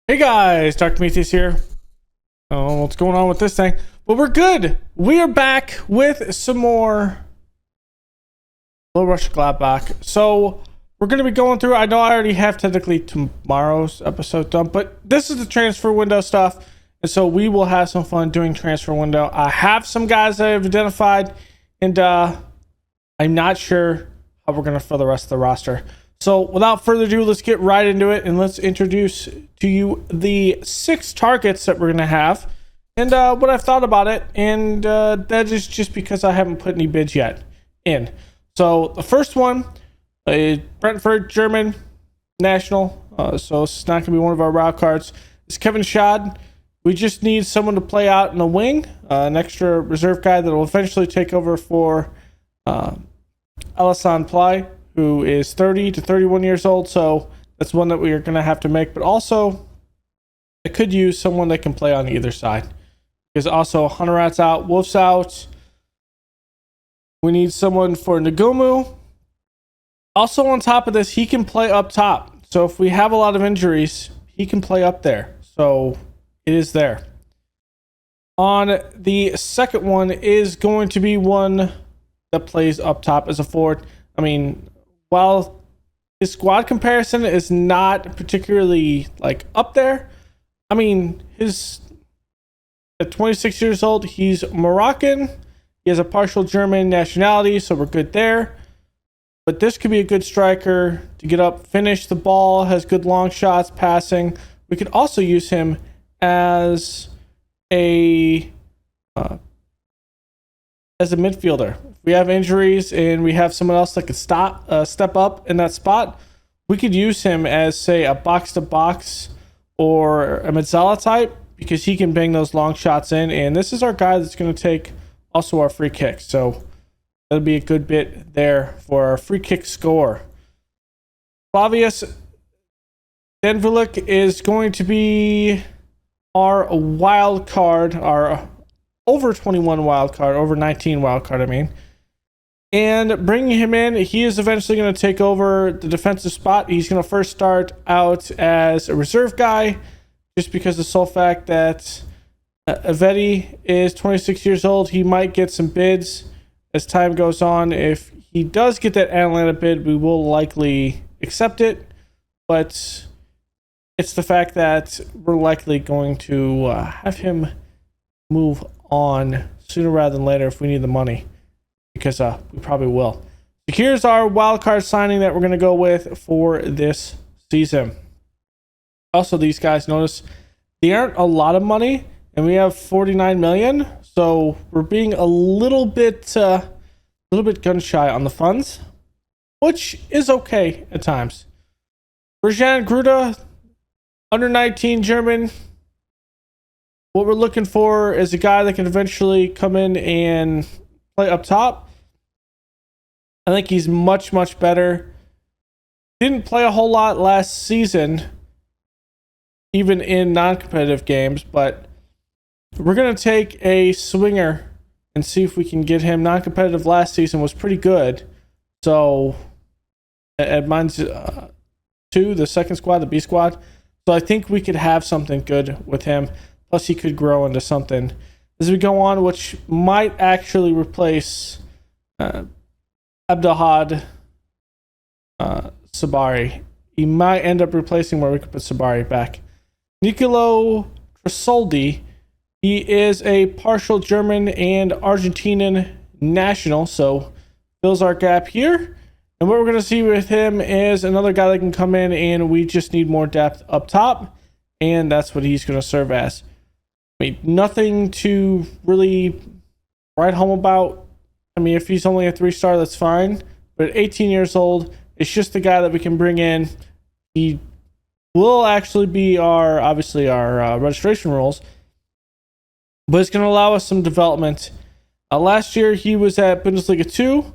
Hey guys, Dr. Metis here. Oh, what's going on with this thing? But we're good. We are back with some more Borussia M'gladbach. So we're going to be going through. I know I already have technically tomorrow's episode done, but this is the transfer window stuff, and so we will have some fun doing transfer window. I have some guys that I've identified, and I'm not sure how we're going to fill the rest of the roster. So without further ado, let's get right into it, and let's introduce to you the 6 targets that we're going to have and what I've thought about it. And that is just because I haven't put any bids yet in. So the first one is Brentford, German, national. So it's not going to be one of our wild cards. It's Kevin Schad. We just need someone to play out in the wing, an extra reserve guy that will eventually take over for Alassane Ply, who is 30 to 31 years old, so that's one that we are going to have to make. But also, I could use someone that can play on either side. Because also, Hunterat's out, Wolf's out. We need someone for Nagumu. Also, on top of this, he can play up top. So if we have a lot of injuries, he can play up there. So it is there. On the second one is going to be one that plays up top as a forward. I mean, while his squad comparison is not particularly like up there, I mean, at 26 years old, he's Moroccan. He has a partial German nationality, so we're good there. But this could be a good striker to get up, finish the ball, has good long shots, passing. We could also use him as a midfielder. If we have injuries and we have someone else that could step up in that spot, we could use him as, say, a box-to-box or a Mezzala type, because he can bang those long shots in. And this is our guy that's going to take also our free kicks. So that'll be a good bit there for our free kick score. Flavius Denverlick is going to be our wild card, our over 21 wild card, over 19 wild card, I mean. And bringing him in, he is eventually going to take over the defensive spot. He's going to first start out as a reserve guy, just because the sole fact that Avedi is 26 years old. He might get some bids as time goes on. If he does get that Atlanta bid, we will likely accept it. But it's the fact that we're likely going to have him move on sooner rather than later if we need the money, because we probably will. So here's our wild card signing that we're going to go with for this season. Also, these guys, notice they aren't a lot of money, and we have 49 million, so we're being a little bit gun shy on the funds, which is okay at times. Berjan Gruda, under 19 German. What we're looking for is a guy that can eventually come in and play up top. I think he's much, much better. Didn't play a whole lot last season, even in non-competitive games, but we're going to take a swinger and see if we can get him. Non-competitive last season was pretty good. So at mine's 2, the second squad, the B squad. So I think we could have something good with him. Plus he could grow into something as we go on, which might actually replace Abdelhad Sabari. He might end up replacing where we could put Sabari back. Nicolo Tresoldi, he is a partial German and Argentinian national, so fills our gap here. And what we're going to see with him is another guy that can come in, and we just need more depth up top, and that's what he's going to serve as. I mean, nothing to really write home about. I mean, if he's only a 3-star, that's fine. But at 18 years old, it's just the guy that we can bring in. He will actually be our registration rules, but it's going to allow us some development. Last year, he was at Bundesliga 2,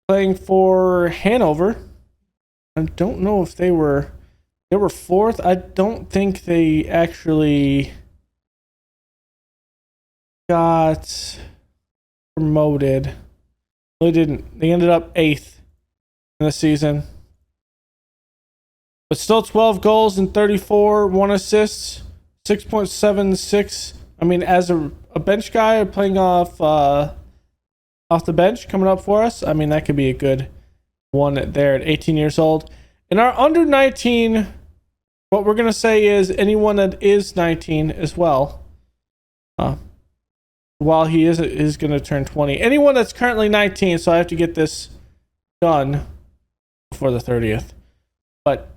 playing for Hanover. I don't know if they were 4th. I don't think they actually got promoted. They didn't. They ended up 8th in the season. but still 12 goals and 34, 1 assists, 6.76. I mean, as a bench guy playing off the bench coming up for us, I mean, that could be a good one there at 18 years old. In our under 19, what we're going to say is anyone that is 19 as well, while he is going to turn 20. Anyone that's currently 19, so I have to get this done before the 30th. But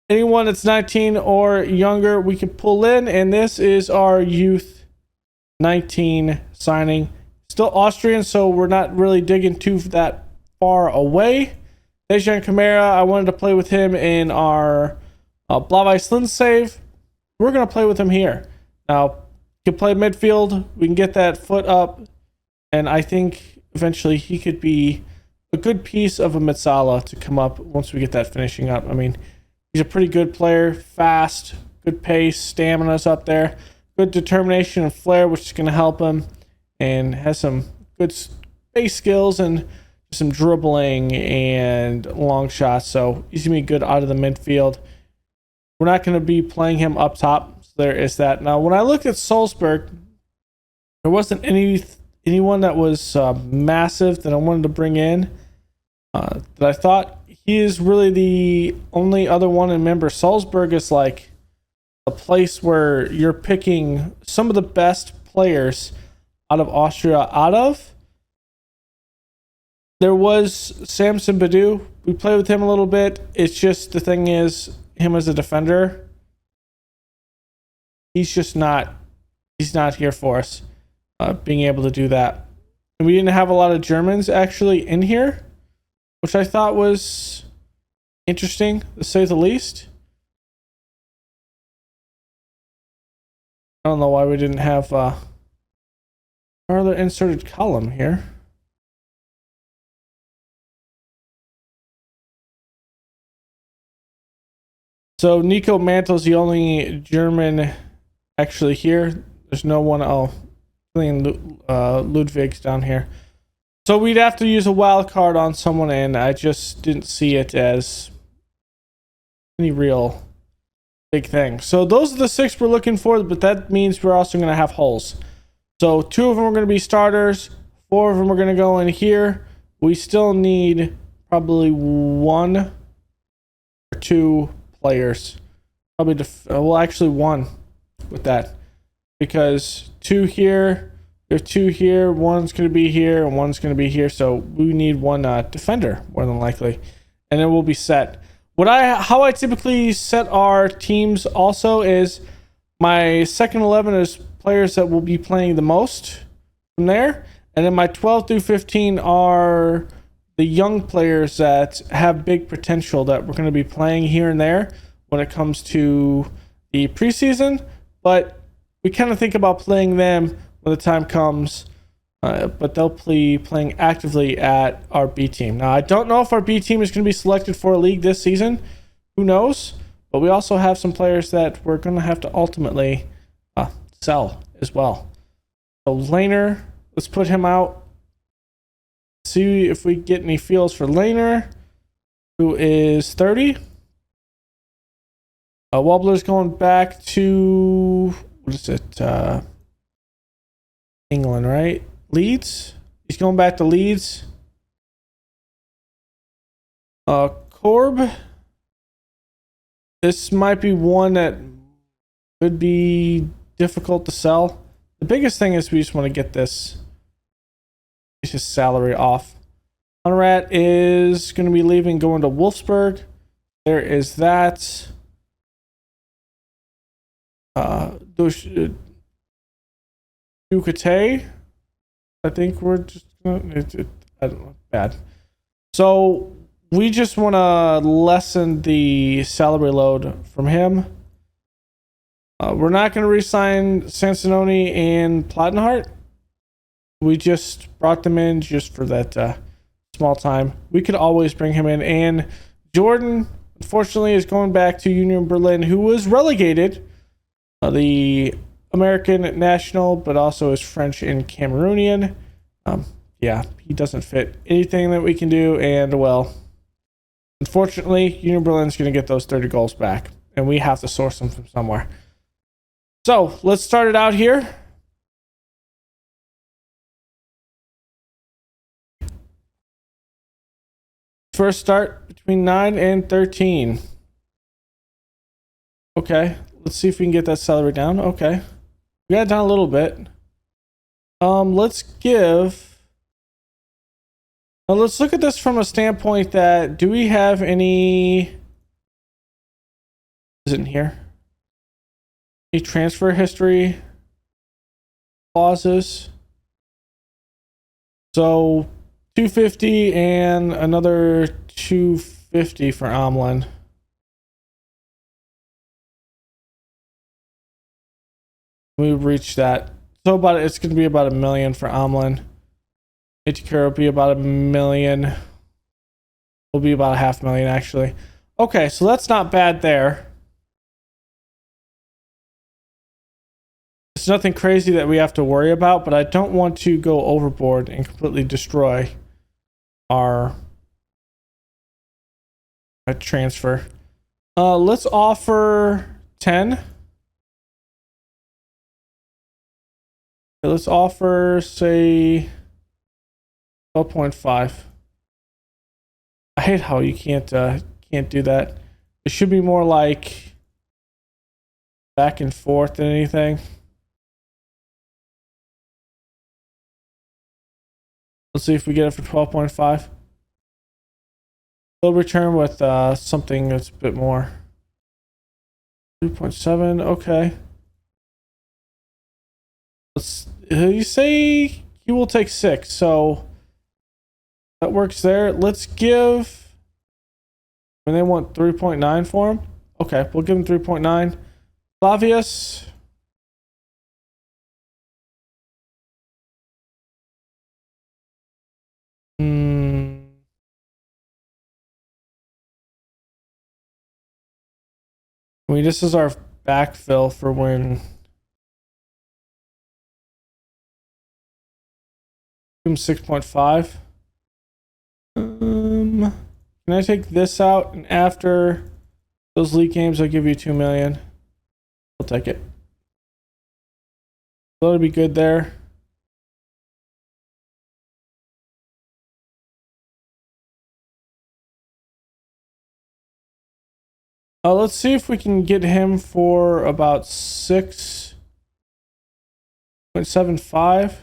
anyone that's 19 or younger, we can pull in, and this is our youth 19 signing. Still Austrian, so we're not really digging too that far away. Dejan Kamara, I wanted to play with him in our Blau-Weiß save. We're going to play with him here. Now, he can play midfield. We can get that foot up, and I think eventually he could be a good piece of a Metsala to come up once we get that finishing up. I mean, he's a pretty good player, fast, good pace, stamina's up there, good determination and flair, which is going to help him, and has some good base skills and some dribbling and long shots. So he's going to be good out of the midfield. We're not going to be playing him up top. So there is that. Now, when I looked at Salzburg, there wasn't anyone that was massive that I wanted to bring in. That I thought he is really the only other one. And remember, Salzburg is like a place where you're picking some of the best players out of Austria out of. There was Samson Badu. We played with him a little bit. It's just the thing is, him as a defender, he's not here for us, being able to do that. And we didn't have a lot of Germans actually in here, which I thought was interesting, to say the least. I don't know why we didn't have another inserted column here. So Nico Mantle's the only German actually here. There's no one. Oh, Ludwig's down here. So we'd have to use a wild card on someone, and I just didn't see it as any real big thing. So those are the 6 we're looking for, but that means we're also going to have holes. So 2 of them are going to be starters. 4 of them are going to go in here. We still need probably 1 or 2 players. Probably actually 1 with that, because 2 here, we have 2 here, 1's going to be here and 1's going to be here, so we need 1 defender more than likely, and then we'll be set. How I typically set our teams also is my second 11 is players that will be playing the most from there, and then my 12 through 15 are the young players that have big potential that we're going to be playing here and there when it comes to the preseason, but we kind of think about playing them when the time comes, but they'll be playing actively at our B team. Now, I don't know if our B team is going to be selected for a league this season. Who knows? But we also have some players that we're going to have to ultimately sell as well. So Lehner, let's put him out. See if we get any feels for Lehner, who is 30. Wobbler's going back to, what is it? England, right? Leeds? He's going back to Leeds. Korb. This might be one that could be difficult to sell. The biggest thing is we just want to get his salary off. Conrad is going to be leaving, going to Wolfsburg. There is that. Ducate. I think we're just I don't know, bad. So we just want to lessen the salary load from him. We're not going to re-sign Sansononi and Plattenhart. We just brought them in just for that small time. We could always bring him in. And Jordan, unfortunately, is going back to Union Berlin, who was relegated. The American national, but also is French and Cameroonian. Yeah, he doesn't fit anything that we can do. And, well, Unfortunately, Union Berlin's going to get those 30 goals back, and we have to source them from somewhere. So let's start it out here. First start between 9 and 13. Okay, let's see if we can get that salary down. Okay, we got it down a little bit. Let's look at this from a standpoint that, do we have any, is it in here? Any transfer history clauses? So 250 and another 250 for Omlin. We reached that. So it's going to be about $1 million for Omlin. Itakura will be about $1 million. Will be about $500,000 actually. Okay, so that's not bad there. It's nothing crazy that we have to worry about, but I don't want to go overboard and completely destroy our transfer. Let's offer 10. Let's offer, say, 12.5. I hate how you can't do that. It should be more like back and forth than anything. Let's see if we get it for 12.5. We'll return with something that's a bit more. 3.7. Okay. You say he will take 6, so that works there. Let's give, when they want 3.9 for him. Okay, we'll give him 3.9. Flavius. I mean, this is our backfill for when. Give him 6.5. Can I take this out, and after those league games I'll give you 2 million? I'll take it. That'll be good there. Let's see if we can get him for about 6.75.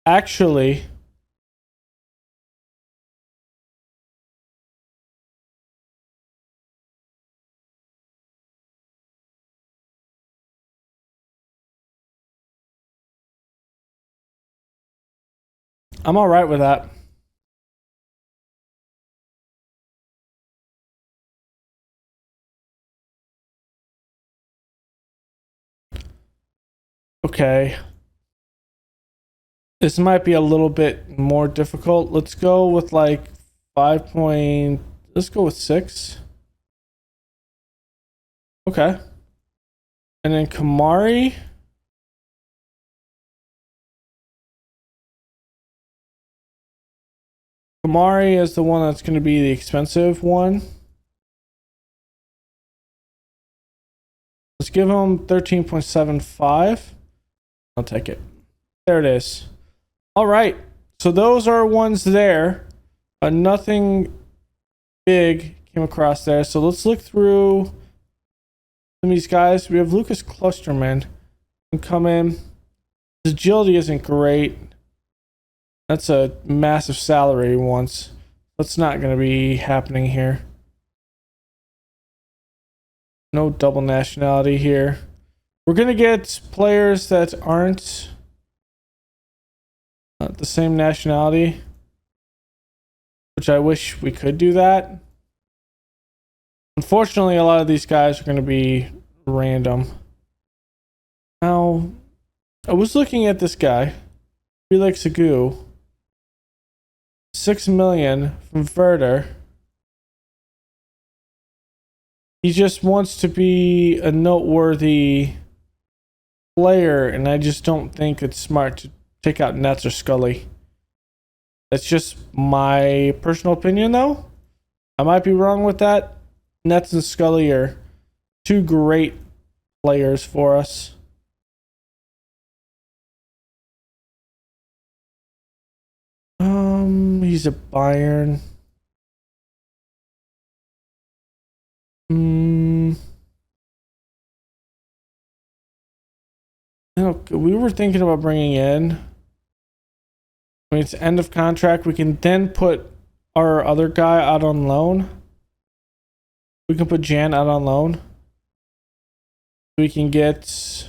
Actually, I'm all right with that. Okay. This might be a little bit more difficult. Let's go with like 5 point. Let's go with 6. Okay. And then Kamari. Kamari is the one that's going to be the expensive one. Let's give him 13.75. I'll take it. There it is. All right. So those are ones there. Nothing big came across there. So let's look through some of these guys. We have Lucas Klosterman can come in. His agility isn't great. That's a massive salary once. That's not going to be happening here. No double nationality here. We're going to get players that aren't the same nationality, which I wish we could do that. Unfortunately, a lot of these guys are going to be random. Now, I was looking at this guy, Felix Agu, 6 million from Werder. He just wants to be a noteworthy player, and I just don't think it's smart to take out Nets or Scully. That's just my personal opinion, though. I might be wrong with that. Nets and Scully are two great players for us. He's a Bayern. We were thinking about bringing in. When it's end of contract, we can then put our other guy out on loan. We can put Jan out on loan. We can get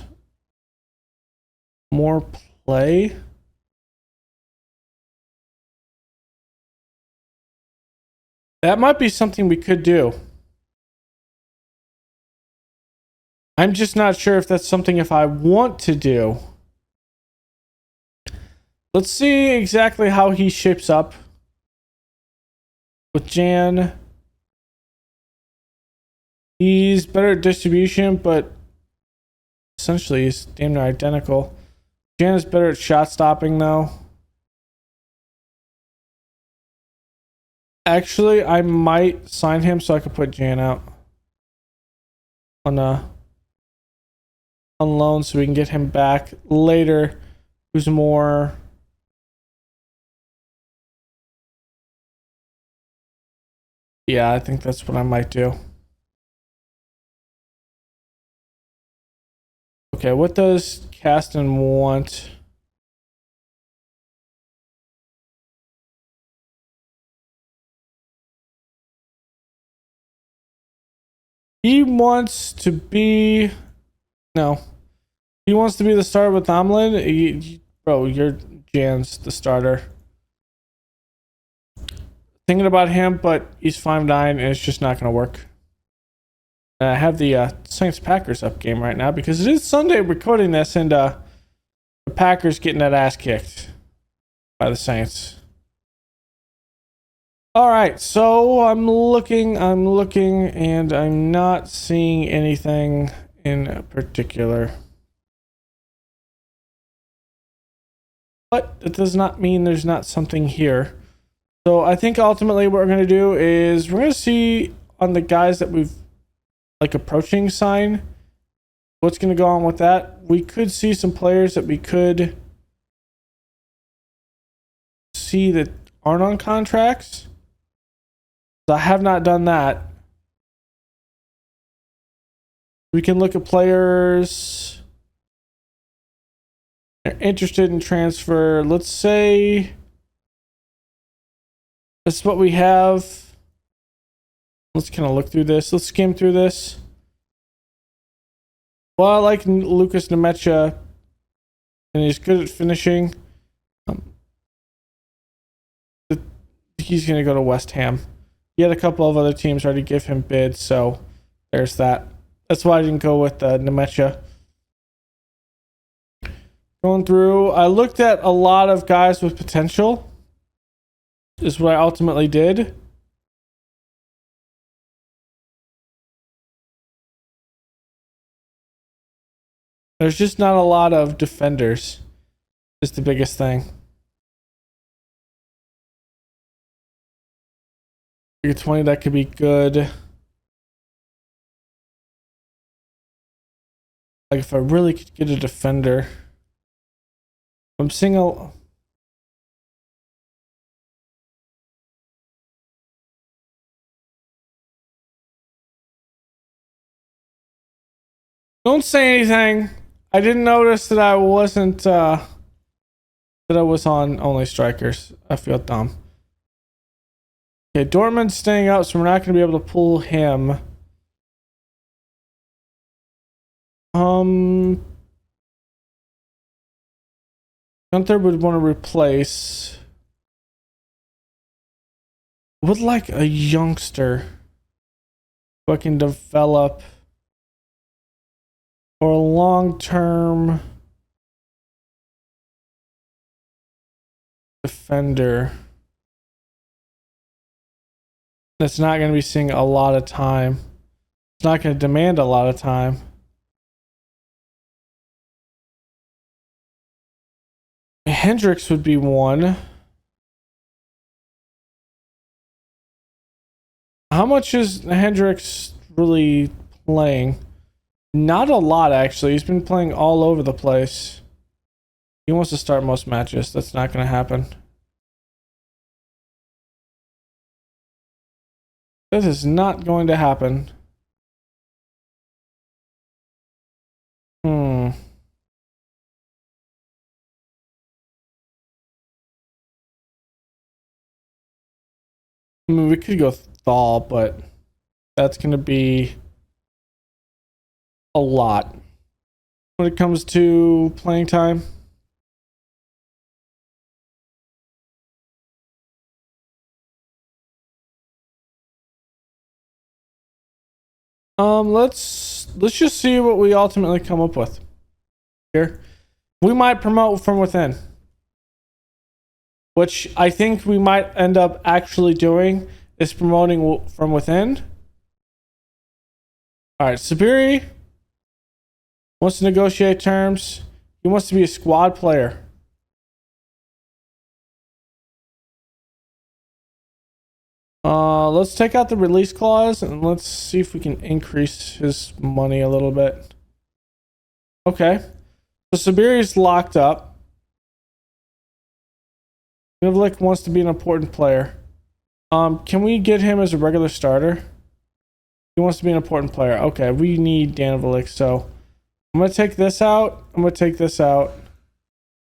more play. That might be something we could do. I'm just not sure if that's something if I want to do. Let's see exactly how he shapes up with Jan. He's better at distribution, but essentially he's damn near identical. Jan is better at shot stopping, though. Actually, I might sign him so I could put Jan out on loan so we can get him back later. Who's more? Yeah, I think that's what I might do. Okay, what does Caston want? He wants to be... No. He wants to be the starter with Tomlin. Bro, you're Jan's the starter. Thinking about him, but he's 5'9", and it's just not going to work. And I have the Saints-Packers up game right now because it is Sunday recording this, and the Packers getting that ass kicked by the Saints. All right, so I'm looking, and I'm not seeing anything in particular. But it does not mean there's not something here. So I think ultimately what we're going to do is we're going to see on the guys that we've like approaching sign what's going to go on with that. We could see some players that we could see that aren't on contracts. I have not done that. We can look at players they're interested in transfer. Let's say that's what we have. Let's kind of look through this. Let's skim through this. Well, I like Lucas Nemecha, and he's good at finishing. He's going to go to West Ham. He had a couple of other teams already give him bids, so there's that. That's why I didn't go with Nemecha. Going through, I looked at a lot of guys with potential. Is what I ultimately did. There's just not a lot of defenders. Is the biggest thing. Figure 20, that could be good. Like if I really could get a defender. I'm single. Don't say anything. I didn't notice that I wasn't that I was on only strikers. I feel dumb. Okay, Dortmund's staying out, so we're not going to be able to pull him. Gunther would want to replace. Would like a youngster who I can develop for a long-term defender. That's not going to be seeing a lot of time. It's not going to demand a lot of time. Hendricks would be one. How much is Hendricks really playing? Not a lot, actually. He's been playing all over the place. He wants to start most matches. That's not going to happen. This is not going to happen. I mean, we could go Thal, but that's going to be a lot when it comes to playing time. Let's just see what we ultimately come up with here. We might promote from within, which I think we might end up actually doing, is promoting from within. All right, Sabiri wants to negotiate terms. He wants to be a squad player. Let's take out the release clause and let's see if we can increase his money a little bit. Okay. So Sabiri's locked up. Nivlik wants to be an important player. Can we get him as a regular starter? He wants to be an important player. Okay, we need Danivlik, so I'm going to take this out. I'm going to take this out.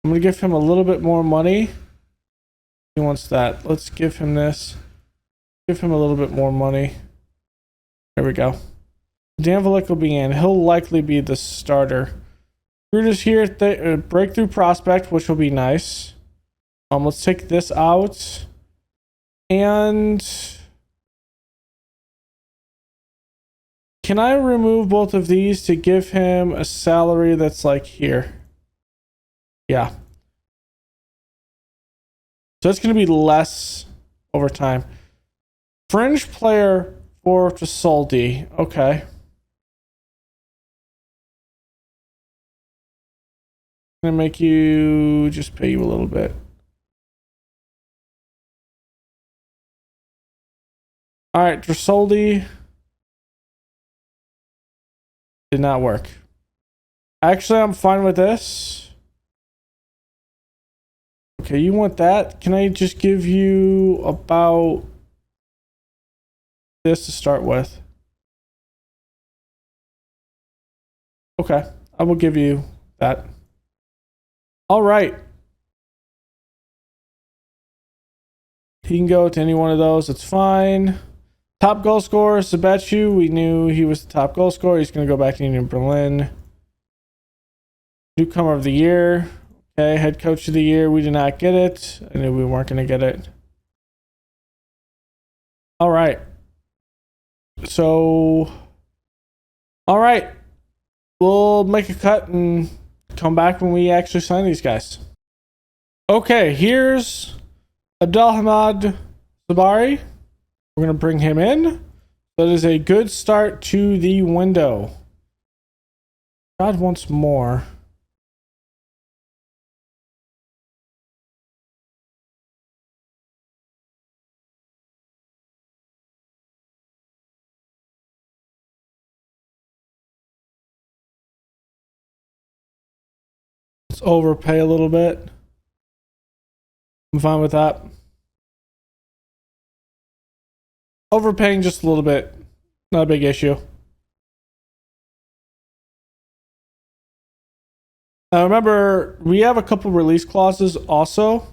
I'm going to give him a little bit more money. He wants that. Let's give him this. Give him a little bit more money. There we go. Danivlik will be in. He'll likely be the starter. Recruiters here at the breakthrough prospect, which will be nice. Let's take this out. And can I remove both of these to give him a salary that's like here? Yeah. So it's going to be less over time. Fringe player for Trasoldi. Okay. I'm going to make you just pay you a little bit. All right, Trasoldi. Did not work. Actually, I'm fine with this. Okay, you want that? Can I just give you about this to start with? Okay, I will give you that. All right. He can go to any one of those. It's fine. Top goal scorer, Sabetu. We knew he was the top goal scorer. He's going to go back to Union Berlin. Newcomer of the year. Okay, head coach of the year. We did not get it. I knew we weren't going to get it. All right. So, all right. We'll make a cut and come back when we actually sign these guys. Okay, here's Abdelhamid Sabari. We're going to bring him in. That is a good start to the window. God wants more. Let's overpay a little bit. I'm fine with that. Overpaying just a little bit. Not a big issue. Now remember, we have a couple release clauses also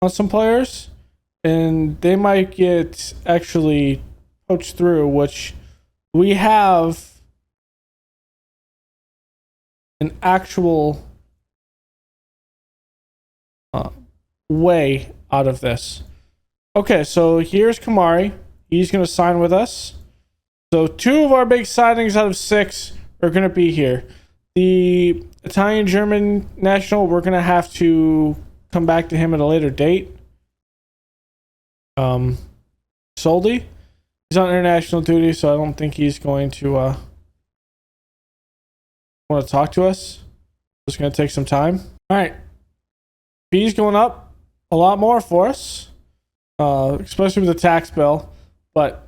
on some players, and they might get actually poached through, which we have an actual way out of this. Okay, so here's Kamari. He's going to sign with us. So 2 of our big signings out of 6 are going to be here. The Italian-German national, we're going to have to come back to him at a later date. Soldi, he's on international duty, so I don't think he's going to want to talk to us. It's going to take some time. All right. fees going up a lot more for us, especially with the tax bill. But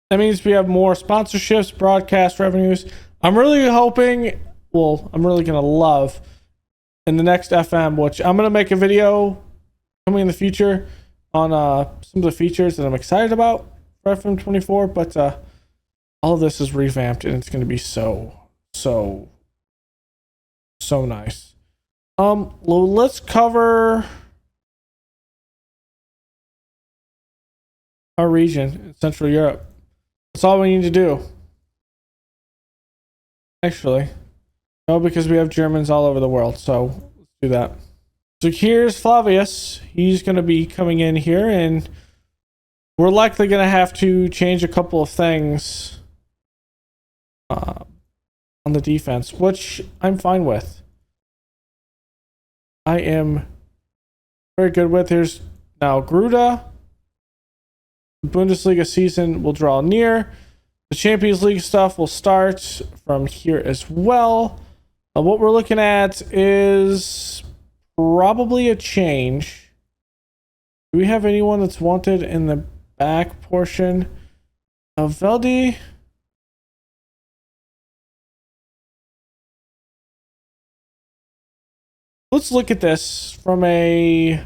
that means we have more sponsorships, broadcast revenues. I'm really hoping, well, I'm really going to love in the next FM, which I'm going to make a video coming in the future on some of the features that I'm excited about for FM24. But all of this is revamped and it's going to be so nice. Well, let's cover our region in Central Europe. That's all we need to do. Actually, no, because we have Germans all over the world, so let's do that. So here's Flavius. He's going to be coming in here, and we're likely going to have to change a couple of things on the defense, which I'm fine with. I am very good with. Here's now Gruda. The Bundesliga season will draw near. The Champions League stuff will start from here as well. What we're looking at is probably a change. Do we have anyone that's wanted in the back portion of Veldi? Let's look at this from a...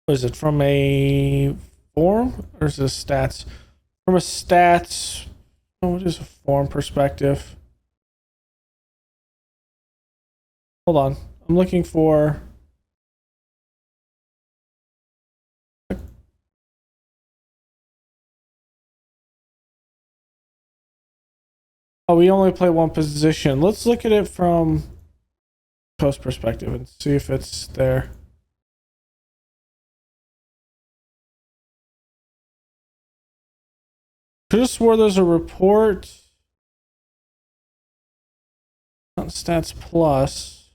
What is it? From a form? Or is this stats? From a stats... Oh, what is a form perspective? Hold on. I'm looking for... Oh, we only play one position. Let's look at it from post perspective and see if it's there. Could have swore there's a report on Stats Plus.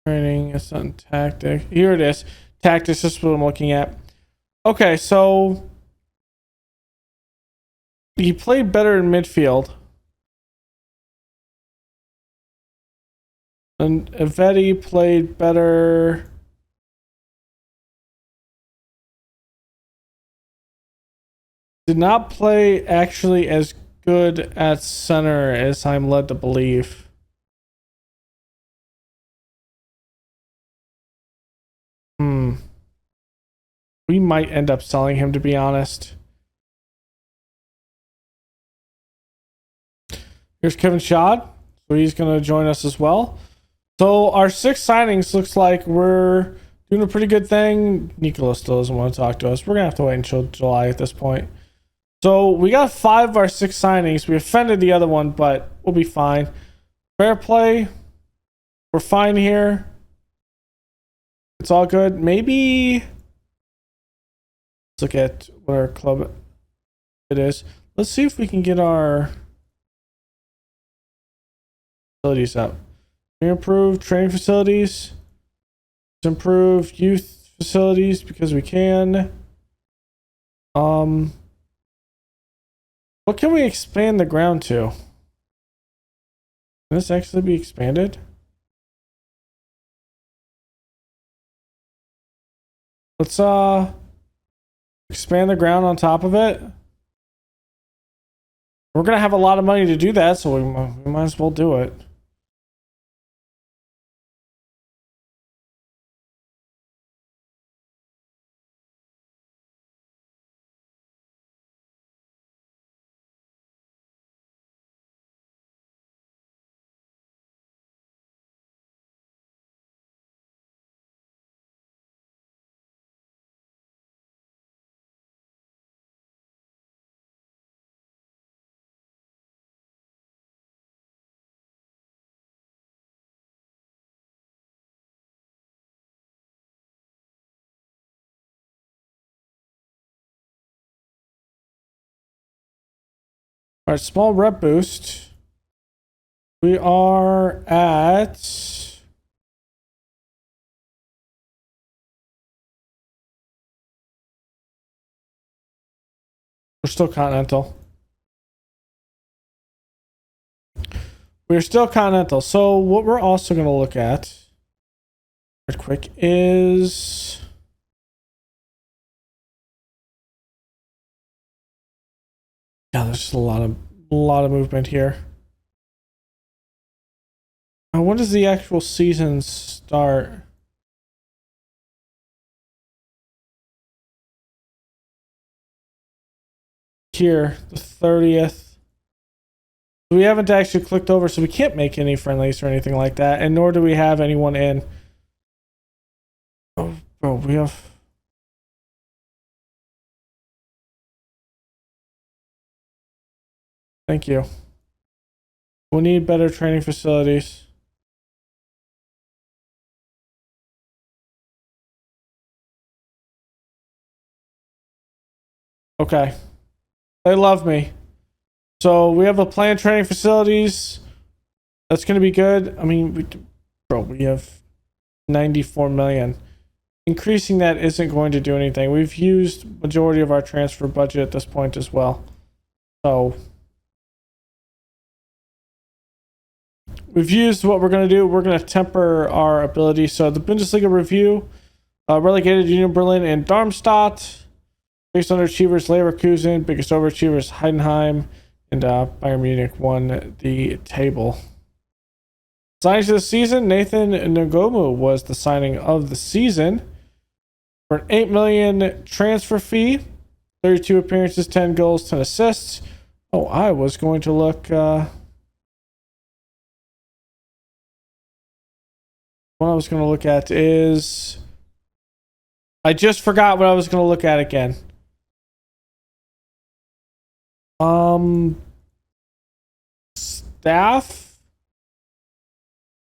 Training, it's on tactic. Here it is. Tactics, this is what I'm looking at. Okay, so he played better in midfield. And Vetti played better. Did not play actually as good at center as I'm led to believe. We might end up selling him, to be honest. Here's Kevin Schad. So he's going to join us as well. So our 6 signings looks like we're doing a pretty good thing. Nicola still doesn't want to talk to us. We're going to have to wait until July at this point. So we got 5 of our 6 signings. We offended the other one, but we'll be fine. Fair play. We're fine here. It's all good. Maybe let's look at what our club it is. Let's see if we can get our facilities up. We improve training facilities. Let's improve youth facilities because we can. What can we expand the ground to? Can this actually be expanded? Let's expand the ground on top of it. We're gonna have a lot of money to do that, so we might as well do it. All right, small rep boost. We are at we're still continental. we're still continental. So what we're also going to look at real quick is there's just a lot of movement here. When does the actual season start? Here, the 30th. We haven't actually clicked over, so we can't make any friendlies or anything like that, and nor do we have anyone in. Oh, bro, we have. Thank you. We need better training facilities. Okay. They love me. So we have a planned training facilities. That's going to be good. I mean, we have 94 million. Increasing that isn't going to do anything. We've used majority of our transfer budget at this point as well. So we've used what we're going to do. We're going to temper our ability. So the Bundesliga review relegated Union Berlin and Darmstadt. Biggest underachievers Leverkusen, biggest overachievers Heidenheim, and Bayern Munich won the table. Signings of the season, Nathan Ngomu was the signing of the season for an 8 million transfer fee, 32 appearances, 10 goals, 10 assists. Oh, I was going to look. What I was going to look at is. I just forgot what I was going to look at again.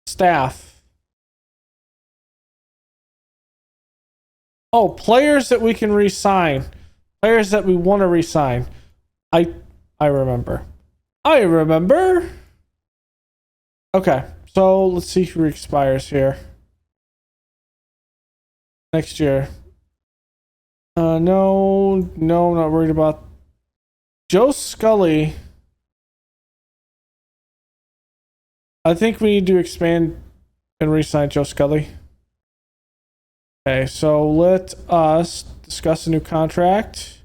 Staff. Oh, players that we can re-sign. Players that we want to re-sign. I remember. Okay, so let's see who expires here. Next year. No, I'm not worried about Joe Scully. I think we need to expand and re-sign Joe Scully. Okay, so let us discuss a new contract.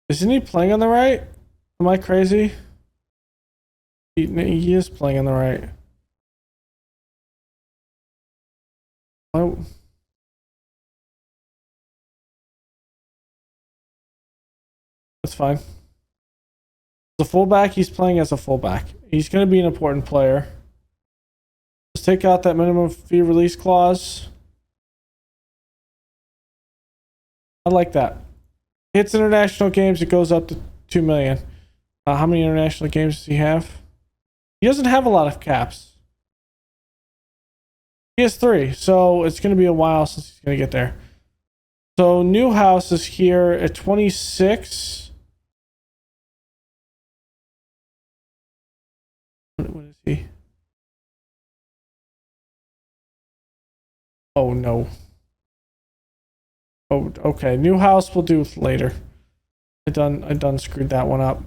Isn't he playing on the right? Am I crazy? He is playing on the right. Oh. That's fine. As a fullback, he's playing as a fullback. He's going to be an important player. Let's take out that minimum fee release clause. I like that. Hits international games, it goes up to 2 million. How many international games does he have? He doesn't have a lot of caps. He has 3, so it's going to be a while since he's going to get there. So Newhouse is here at 26. What is he? Oh no. Oh, okay. Newhouse we'll do later. I done screwed that one up.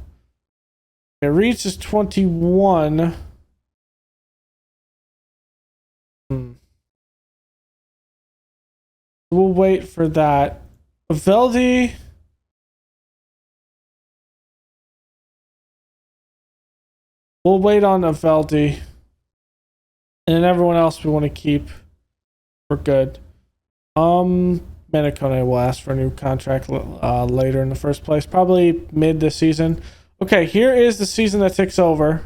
Okay, Reeds is 21. We'll wait for that. Veldy. We'll wait on Veldy. And then everyone else we want to keep. We're good. Menacone will ask for a new contract later in the first place. Probably mid this season. Okay, here is the season that ticks over.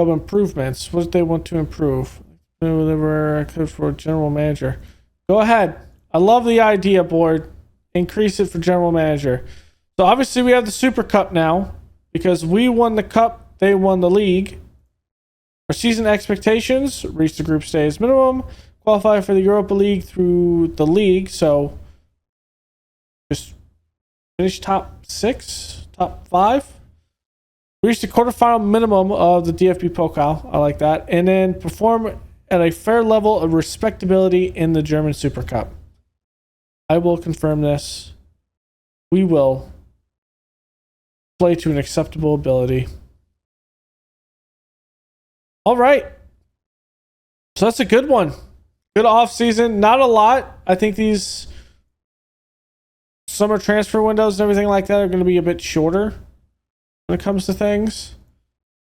Of improvements. What do they want to improve? Deliver for general manager. Go ahead. I love the idea board. Increase it for general manager. So obviously we have the Super Cup now because we won the cup, they won the league. Our season expectations: reach the group stage minimum, qualify for the Europa League through the league. So just finish top 6, top 5. Reach the quarterfinal minimum of the DFB Pokal. I like that. And then perform at a fair level of respectability in the German Super Cup. I will confirm this. We will play to an acceptable ability. All right. So that's a good one. Good off season. Not a lot. I think these summer transfer windows and everything like that are going to be a bit shorter when it comes to things.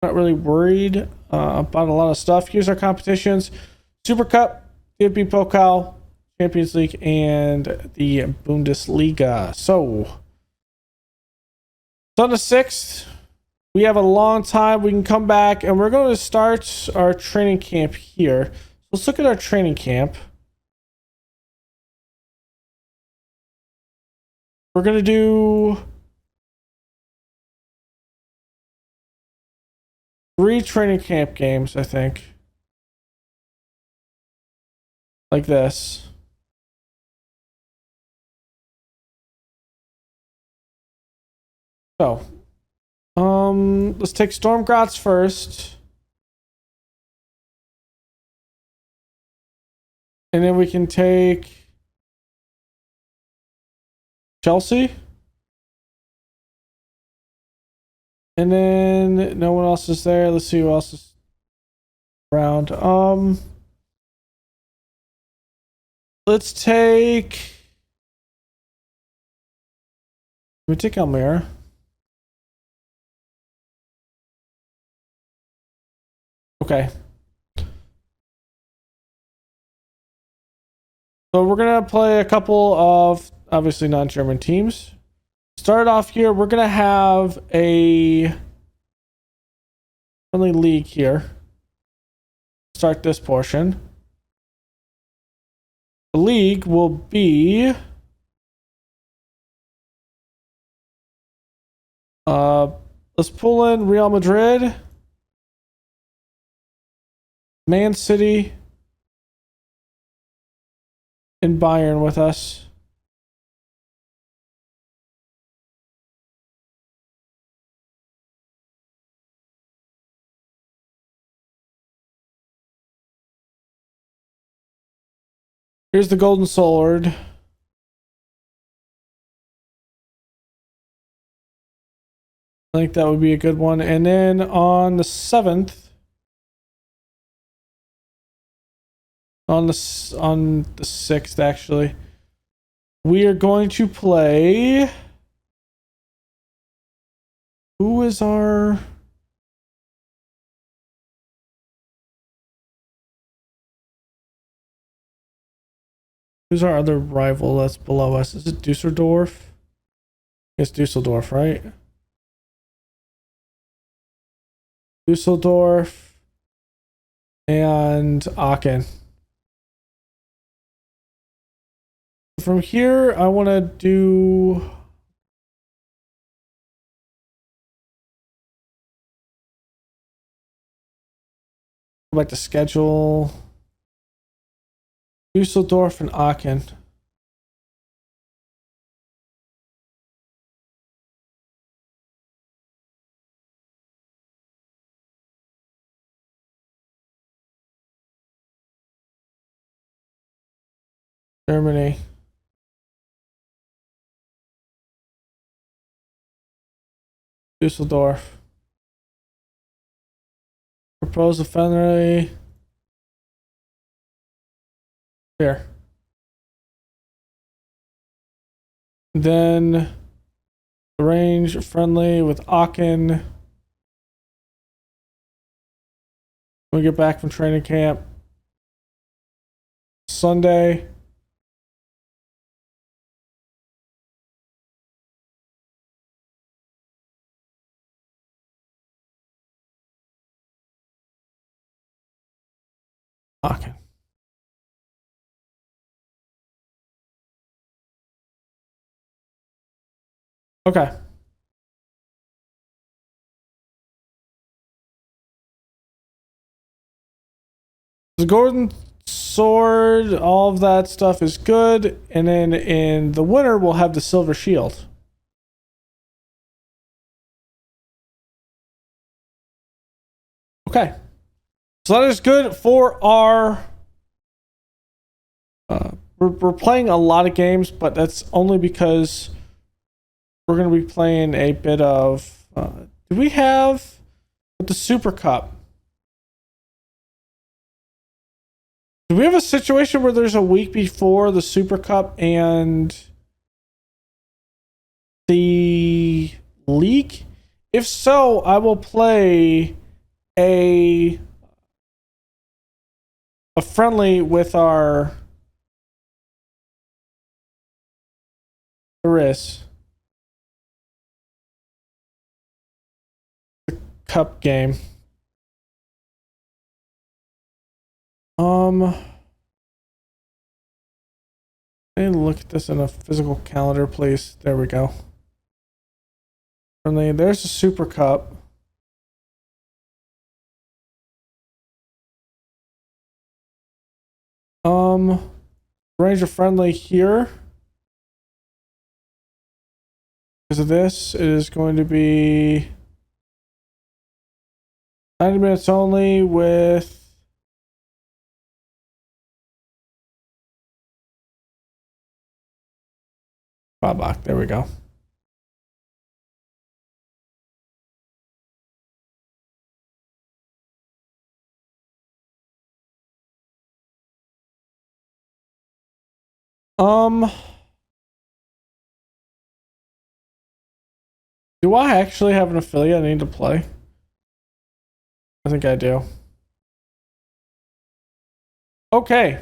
Not really worried about a lot of stuff. Here's our competitions: Super Cup, DFB Pokal, Champions League, and the Bundesliga. So on the 6th, we have a long time. We can come back, and we're going to start our training camp here. Let's look at our training camp. We're going to do 3 training camp games, I think. Like this. So, let's take Storm Graz first. And then we can take Chelsea. And then no one else is there. Let's see who else is around. Let's take... Let me take Almere. Okay. So we're going to play a couple of obviously non-German teams. Start off here, we're going to have a friendly league here. Start this portion. The league will be let's pull in Real Madrid, Man City, and Bayern with us. Here's the Golden Sword. I think that would be a good one. And then on the 7th, on the 6th actually, we are going to play... Who is our... Who's our other rival that's below us? Is it Dusseldorf? It's Dusseldorf, right? Dusseldorf and Aachen. From here, I want to do... Go back to schedule. Dusseldorf and Aachen. Germany. Dusseldorf. Propose a friendly. Here. Then arrange friendly with Aachen. We get back from training camp Sunday. Aachen. Okay. The Golden Sword, all of that stuff is good. And then in the winter, we'll have the Silver Shield. Okay. So that is good for our... we're playing a lot of games, but that's only because we're going to be playing a bit of... do we have the Super Cup? Do we have a situation where there's a week before the Super Cup and the league? If so, I will play a friendly with our the cup game. Let me look at this in a physical calendar, please. There we go. Friendly. There's a Super Cup. Range of friendly here. Because of this, it is going to be 90 minutes only with M'gladbach. There we go. Do I actually have an affiliate I need to play? I think I do. Okay.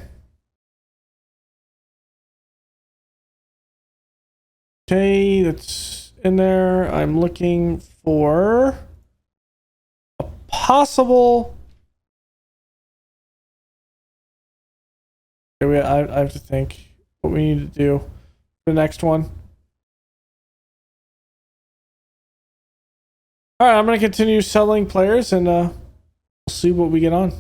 Okay, that's in there. I'm looking for a possible... Okay, I have to think what we need to do for the next one. All right, I'm going to continue selling players and we'll see what we get on.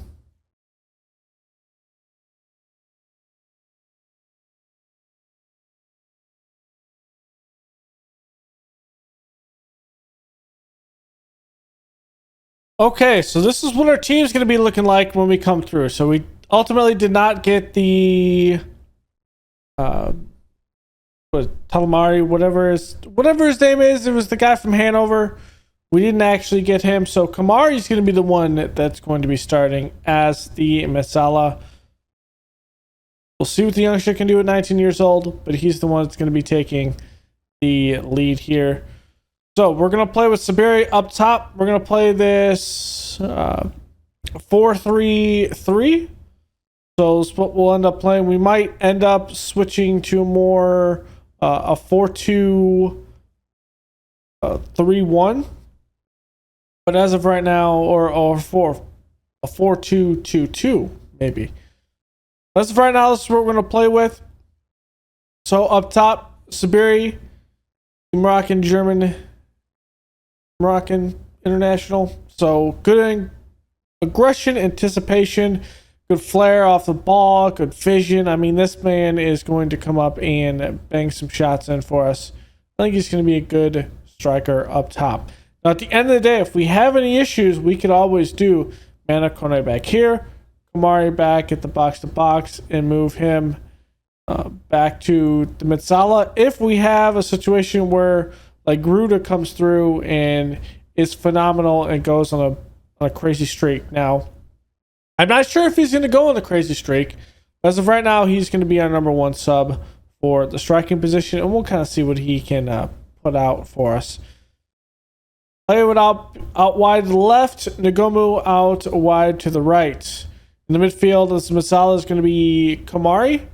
Okay, so this is what our team's going to be looking like when we come through. So we ultimately did not get the Talamari, whatever his name is. It was the guy from Hanover. We didn't actually get him, so Kamari's going to be the one that's going to be starting as the Messala. We'll see what the youngster can do at 19 years old, but he's the one that's going to be taking the lead here. So we're going to play with Sabiri up top. We're going to play this 4-3-3. So that's what we'll end up playing. We might end up switching to more a 4-2-3-1. But as of right now, or a 4-2-2-2, maybe. As of right now, this is what we're going to play with. So up top, Sabiri, Moroccan international. So good aggression, anticipation, good flair off the ball, good vision. I mean, this man is going to come up and bang some shots in for us. I think he's going to be a good striker up top. Now, at the end of the day, if we have any issues, we could always do Mana Kone back here, Kamari back at the box-to-box, and move him back to the Metsala. If we have a situation where, like, Gruda comes through and is phenomenal and goes on a crazy streak. Now, I'm not sure if he's going to go on the crazy streak. As of right now, he's going to be our number one sub for the striking position, and we'll kind of see what he can put out for us. Play it out wide to the left. Nagomu out wide to the right. In the midfield, this Masala is going to be Kamari.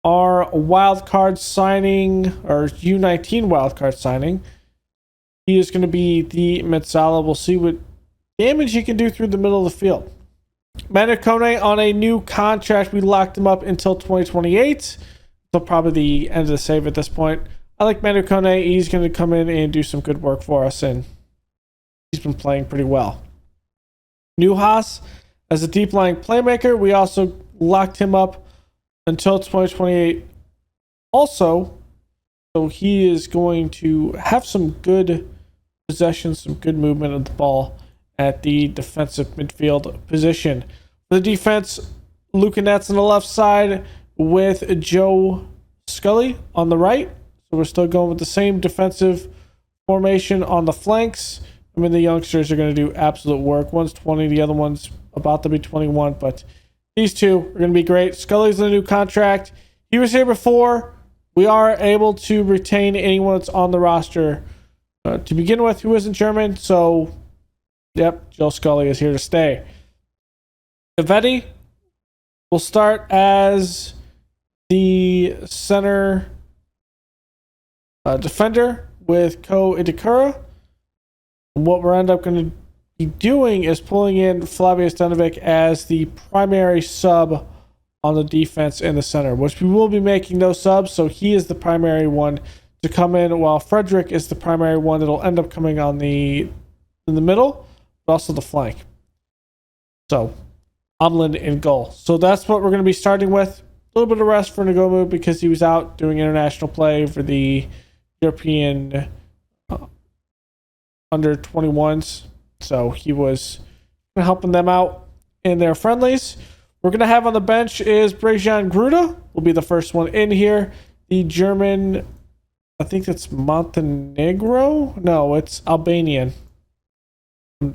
Our wild card signing, or U19 wild card signing, he is going to be the Metsala. We'll see what damage he can do through the middle of the field. Manakone on a new contract. We locked him up until 2028. So probably the end of the save at this point. I like Manakone. He's going to come in and do some good work for us, and he's been playing pretty well. Nuhas as a deep lying playmaker. We also locked him up until 2028 also. So he is going to have some good possession, some good movement of the ball, at the defensive midfield position. For the defense, Luca Netz on the left side with Joe Scully on the right. So we're still going with the same defensive formation on the flanks. I mean, the youngsters are going to do absolute work. One's 20, the other one's about to be 21, but these two are going to be great. Scully's in a new contract. He was here before. We are able to retain anyone that's on the roster to begin with who isn't German. So, yep, Joe Scully is here to stay. Ivedi will start as the center defender with Ko Itakura. And what we're end up going to be doing is pulling in Flavius Denovic as the primary sub on the defense in the center, which we will be making those subs, so he is the primary one to come in, while Frederick is the primary one that'll end up coming in the middle, but also the flank. So, Omlin in goal. So that's what we're going to be starting with. A little bit of rest for Ngomu because he was out doing international play for the European under 21s. So he was helping them out in their friendlies. We're going to have on the bench is Brejan Gruda. Will be the first one in here. The German, I think that's Montenegro? No, it's Albanian.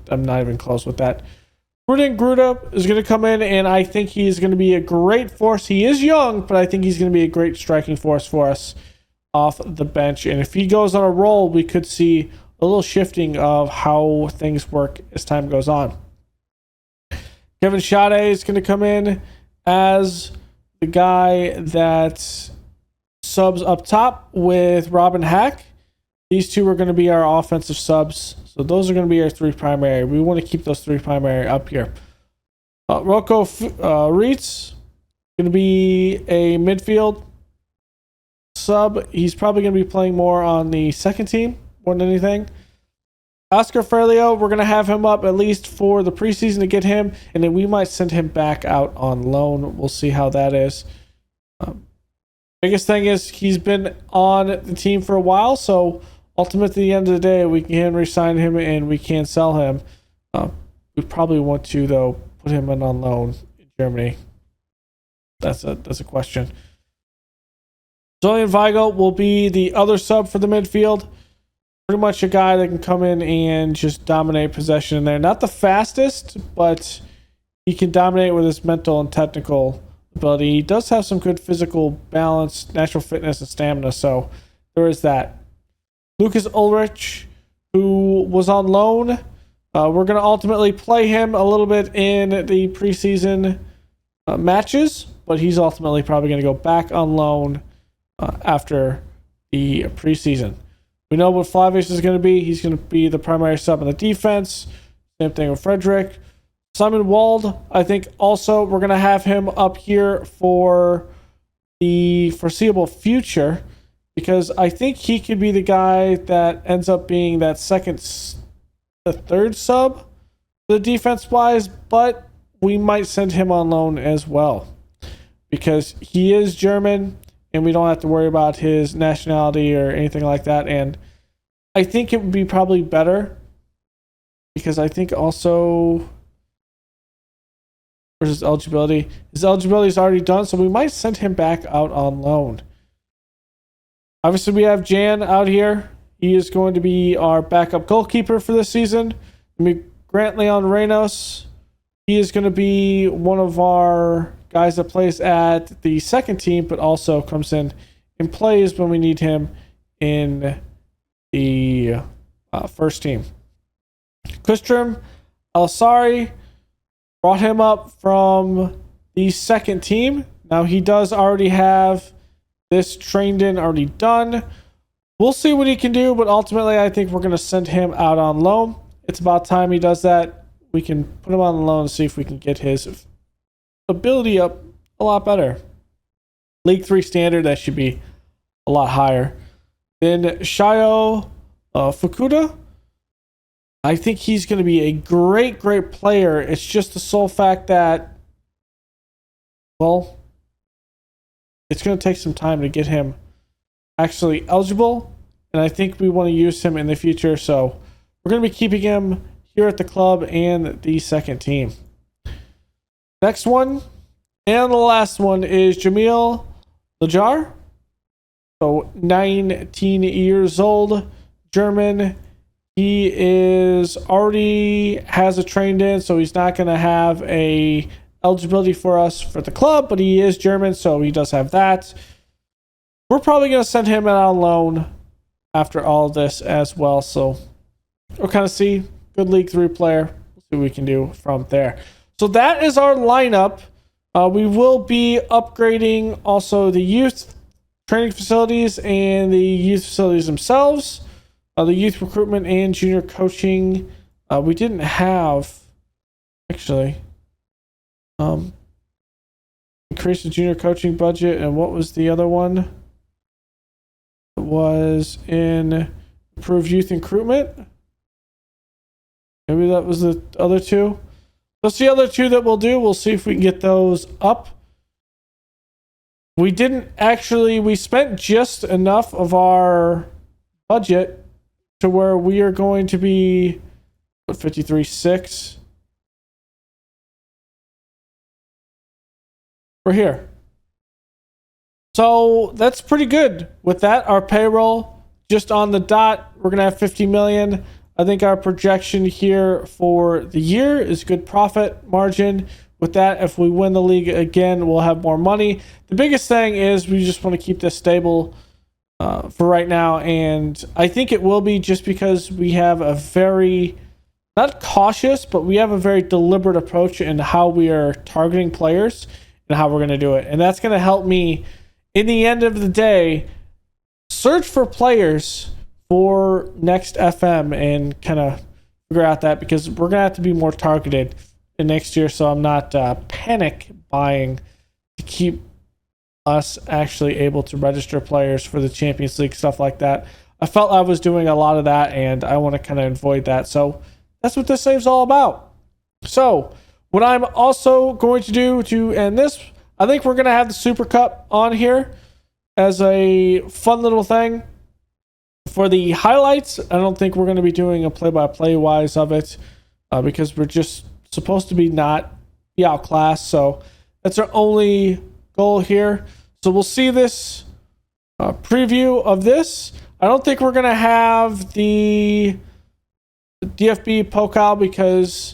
I'm not even close with that. Gruda is going to come in, and I think he's going to be a great force. He is young, but I think he's going to be a great striking force for us off the bench. And if he goes on a roll, we could see a little shifting of how things work as time goes on. Kevin Schade is going to come in as the guy that subs up top with Robin Hack. These two are going to be our offensive subs. So those are going to be our three primary. We want to keep those three primary up here. Rocco Reitz going to be a midfield sub. He's probably going to be playing more on the second team more than anything. Oscar Ferlio, we're going to have him up at least for the preseason to get him, and then we might send him back out on loan. We'll see how that is. Biggest thing is he's been on the team for a while, so ultimately at the end of the day, we can re-sign him and we can sell him. We probably want to, though, put him in on loan in Germany. That's a question. Julian Weigel will be the other sub for the midfield. Pretty much a guy that can come in and just dominate possession in there. Not the fastest, but he can dominate with his mental and technical ability. He does have some good physical balance, natural fitness, and stamina, so there is that. Lucas Ulrich, who was on loan. We're going to ultimately play him a little bit in the preseason matches, but he's ultimately probably going to go back on loan after the preseason. We know what Flavius is going to be. He's going to be the primary sub in the defense. Same thing with Frederick. Simon Wald, I think also we're going to have him up here for the foreseeable future because I think he could be the guy that ends up being that the third sub for the defense-wise, but we might send him on loan as well because he is German and we don't have to worry about his nationality or anything like that. And I think it would be probably better because I think also versus eligibility. His eligibility is already done, so we might send him back out on loan. Obviously, we have Jan out here. He is going to be our backup goalkeeper for this season. Grant Leon Reynos, he is going to be one of our guys that plays at the second team, but also comes in and plays when we need him in the first team. Kustrim Al-Sari, brought him up from the second team. Now he does already have this trained in already done. We'll see what he can do, but ultimately I think we're going to send him out on loan. It's about time he does that. We can put him on loan and see if we can get his ability up a lot better. League 3 standard, that should be a lot higher. Then Shayo Fukuda, I think he's going to be a great player. It's just the sole fact that, well, it's going to take some time to get him actually eligible, and I think we want to use him in the future, so we're going to be keeping him here at the club and the second team. Next one, and the last one, is Jamil Lajar. So 19 years old, German. He is already has a trained in, so he's not going to have a eligibility for us for the club, but he is German, so he does have that. We're probably going to send him out on loan after all this as well. So we'll kind of see. Good League 3 player. We'll see what we can do from there. So that is our lineup. We will be upgrading also the youth training facilities and the youth facilities themselves. The youth recruitment and junior coaching. We didn't have, actually, increase the junior coaching budget. And what was the other one? It was in improved youth recruitment. Maybe that was the other two. That's the other two that we'll do. We'll see if we can get those up. We spent just enough of our budget to where we are going to be 53.6. We're here. So that's pretty good. With that, our payroll just on the dot, we're going to have 50 million. I think our projection here for the year is good profit margin. With that, if we win the league again, we'll have more money. The biggest thing is we just want to keep this stable for right now, and I think it will be just because we have a very, not cautious, but we have a very deliberate approach in how we are targeting players and how we're going to do it. And that's going to help me, in the end of the day, search for players for next FM and kind of figure out that, because we're going to have to be more targeted in next year, so I'm not panic buying to keep us actually able to register players for the Champions League, stuff like that. I felt I was doing a lot of that, and I want to kind of avoid that. So that's what this save's all about. So what I'm also going to do to end this, I think we're going to have the Super Cup on here as a fun little thing. For the highlights, I don't think we're going to be doing a play-by-play wise of it because we're just supposed to not be outclassed. So that's our only goal here. So we'll see this preview of this. I don't think we're going to have the DFB Pokal because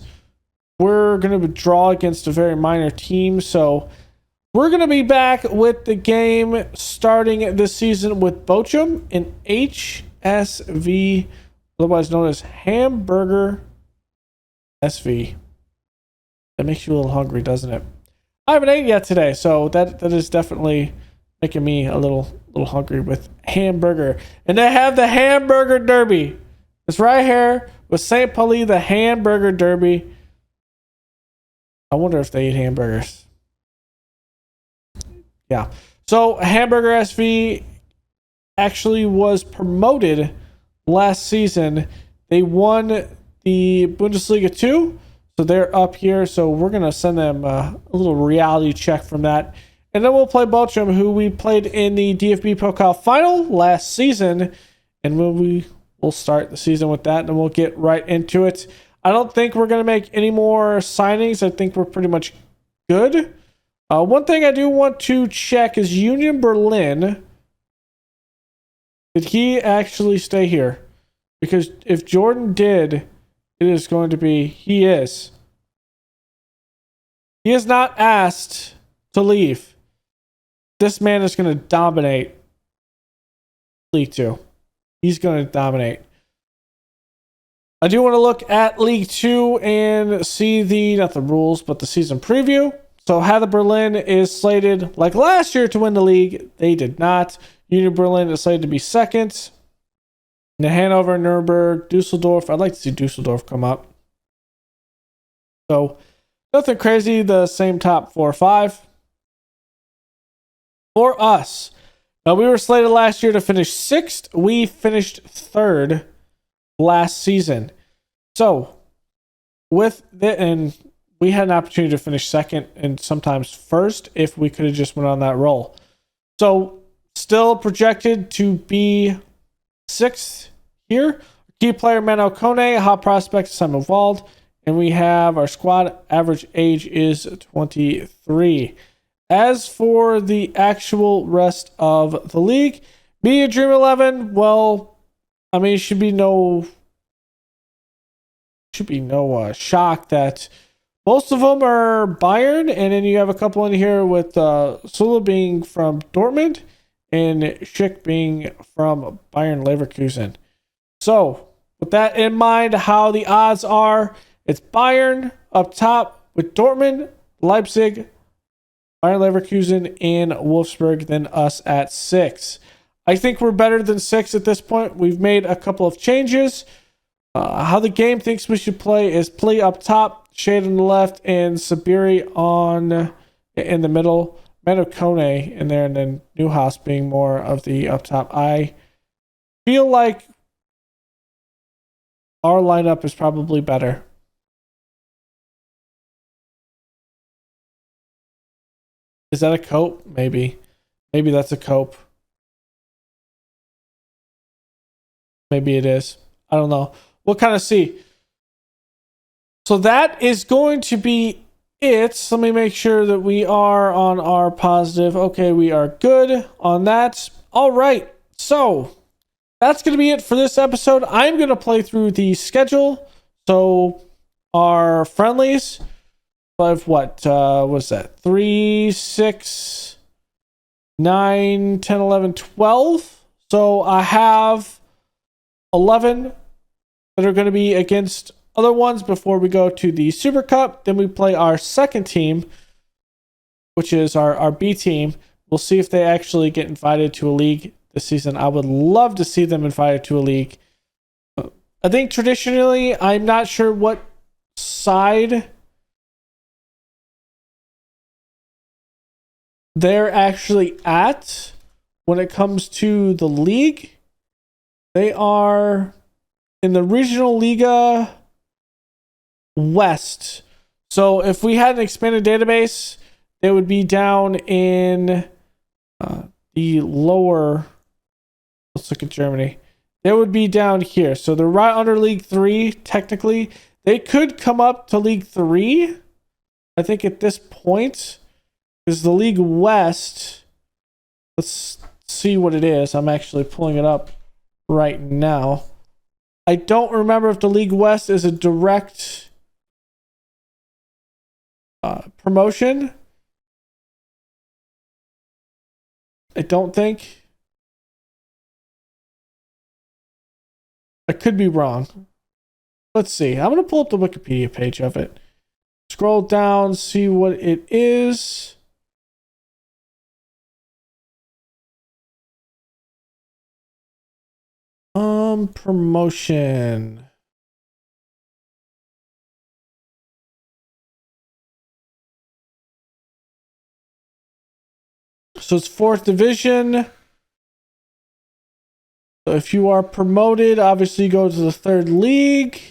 we're going to draw against a very minor team. So we're going to be back with the game starting this season with Belgium in HSV, otherwise known as Hamburger SV. That makes you a little hungry, doesn't it? I haven't ate yet today, so that is definitely making me a little hungry with hamburger. And they have the Hamburger Derby. It's right here with St. Pauli, the Hamburger Derby. I wonder if they eat hamburgers. Yeah. So Hamburger SV actually was promoted last season. They won the Bundesliga 2. So they're up here. So we're going to send them a little reality check from that. And then we'll play Belgium, who we played in the DFB Pokal final last season. And we'll start the season with that, and we'll get right into it. I don't think we're going to make any more signings. I think we're pretty much good. One thing I do want to check is Union Berlin. Did he actually stay here? Because if Jordan did, it is going to be, he is. He is not asked to leave. This man is going to dominate League 2. He's going to dominate. I do want to look at League 2 and see not the rules, but the season preview. So Hertha Berlin is slated, like last year, to win the league. They did not. Union Berlin is slated to be second. And Hanover, Nuremberg, Dusseldorf. I'd like to see Dusseldorf come up. So nothing crazy. The same top 4 or 5. For us, now we were slated last year to finish 6th. We finished 3rd last season. So and we had an opportunity to finish 2nd and sometimes 1st if we could have just went on that roll. So still projected to be 6th here. Key player Mano Kone, hot prospect Simon Wald, and we have our squad average age is 23. As for the actual rest of the league, Media Dream 11, well, I mean, it should be no shock that most of them are Bayern, and then you have a couple in here with Sula being from Dortmund and Schick being from Bayern Leverkusen. So, with that in mind, how the odds are, it's Bayern up top with Dortmund, Leipzig, Bayern Leverkusen, and Wolfsburg, then us at 6. I think we're better than 6 at this point. We've made a couple of changes. How the game thinks we should play is play up top, Shade on the left, and Sabiri in the middle. Mano Kone in there, and then Newhouse being more of the up top. I feel like our lineup is probably better. Is that a cope? Maybe. Maybe that's a cope. Maybe it is. I don't know. We'll kind of see. So that is going to be it. Let me make sure that we are on our positive. Okay, we are good on that. All right. So that's going to be it for this episode. I'm going to play through the schedule. So our friendlies, what's that? 3, 6, 9, 10, 11, 12. So I have 11 that are going to be against other ones before we go to the Super Cup. Then we play our second team, which is our B team. We'll see if they actually get invited to a league this season. I would love to see them invited to a league. I think traditionally, I'm not sure what side they're actually at when it comes to the league. They are in the Regional Liga West. So if we had an expanded database, they would be down in the lower. Let's look at Germany. They would be down here. So they're right under League 3, technically. They could come up to League 3, I think, at this point. Because the League West, let's see what it is. I'm actually pulling it up right now. I don't remember if the League West is a direct promotion. I don't think. I could be wrong. Let's see. I'm going to pull up the Wikipedia page of it. Scroll down, see what it is. Promotion. So it's 4th division. So if you are promoted, obviously you go to the 3rd league.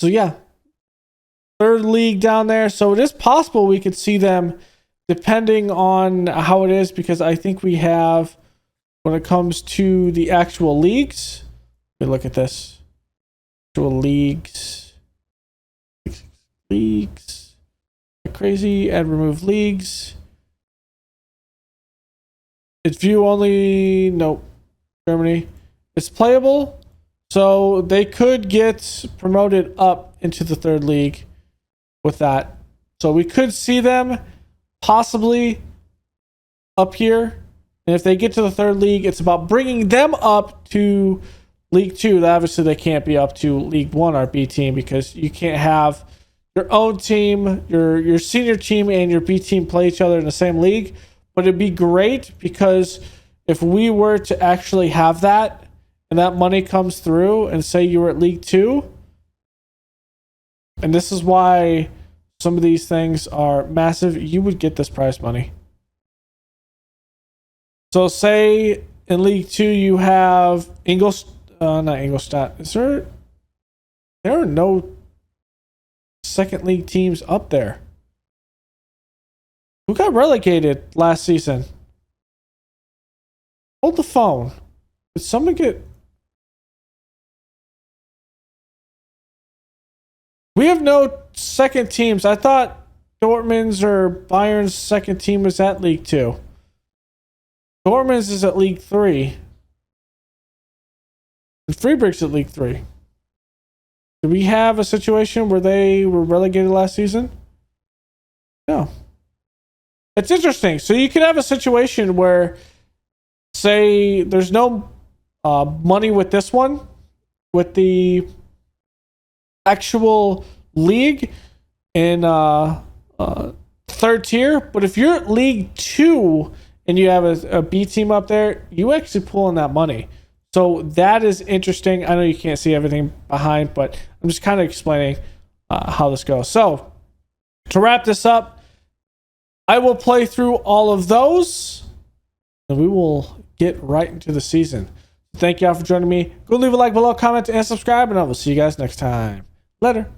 So yeah, 3rd league down there. So it is possible we could see them depending on how it is, because I think we have, when it comes to the actual leagues, let me look at this. Actual leagues. Leagues. Crazy. Add remove leagues. It's view only. Nope. Germany. It's playable. So they could get promoted up into the 3rd league with that. So we could see them possibly up here. And if they get to the 3rd league, it's about bringing them up to League 2. Obviously, they can't be up to League 1, our B team, because you can't have your own team, your senior team, and your B team play each other in the same league. But it'd be great, because if we were to actually have that, and that money comes through, and say you were at League 2, and this is why some of these things are massive, you would get this prize money. So say in League 2 you have not Ingolstadt. There are no 2nd league teams up there. Who got relegated last season? Hold the phone. Did someone get... We have no second teams. I thought Dortmund's or Bayern's second team was at League 2. Dortmund's is at League 3. And Freiburg's at League 3. Do we have a situation where they were relegated last season? No. It's interesting. So you could have a situation where, say, there's no money with this one, with the actual league in third tier, but if you're at League 2 and you have a B team up there, you actually pull in that money. So that is interesting. I know you can't see everything behind, but I'm just kind of explaining how this goes. So to wrap this up, I will play through all of those and we will get right into the season. Thank y'all for joining me. Go leave a like below, comment, and subscribe, and I will see you guys next time. Later.